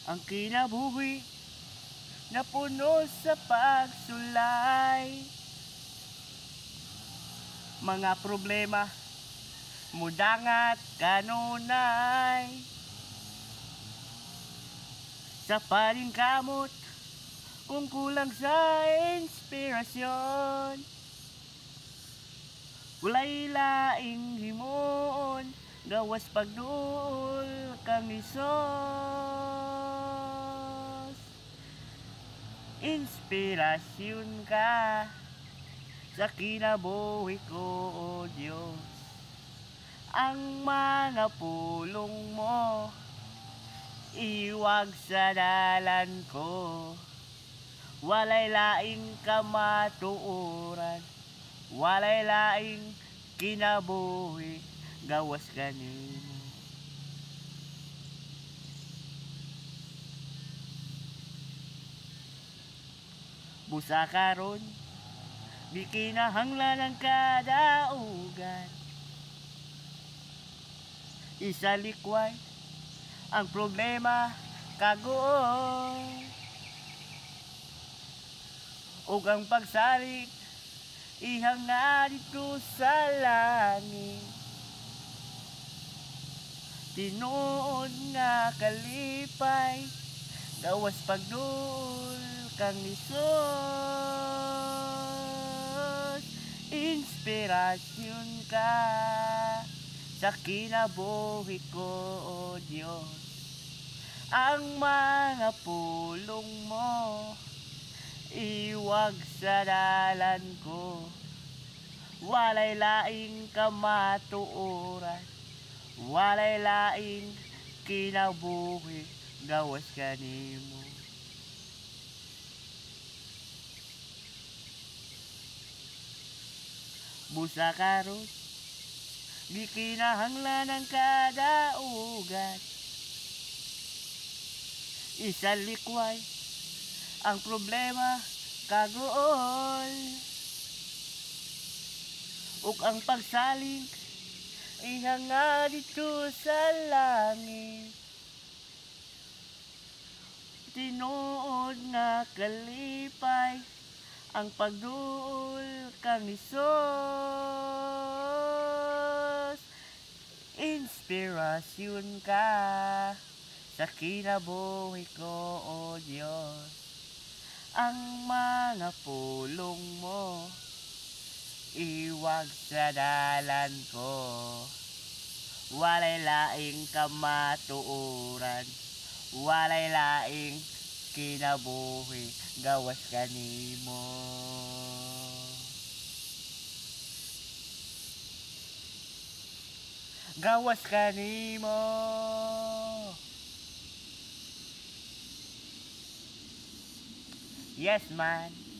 Ang kinabuhi na puno sa pagsulay, mga problema mudangat kanunay, sa palingkamot kung kulang sa inspirasyon, walay laing himuon gawas pagduol kang Isos. Inspirasyon ka sa kinabuhi ko, O Diyos. Ang mga pulong mo iwag sa dalan ko, walay laing kamatuoran, walay laing kinabuhi gawas kanimo. Busa karon di kinahanglan ang kadaugan, isa likway ang problema kagoon, ug ang pagsalig ihang nga dito sa langit, tinuod nga kalipay gawas pagduol kang Isos. Inspirasyon ka sa kinabuhi ko, O Diyos. Ang mga pulong mo iwag sa dalan ko, walay laing kamatuoran, walay laing kinabuhi gawas kanimo. Busa karon di kinahanglan ang kadaugan, isa likway ang problema kagool, ug ang pagsalig ihang nga dito sa langit, tinuod nga kalipay ang pagduol kang Isos. Inspirasyon ka sa kinabuhi ko, O Diyos. Ang mga pulong mo iwag sa dalan ko, walay laing kamatuoran, walay laing kinabuhi gawas kanimo. Gawas kanimo. Yes man.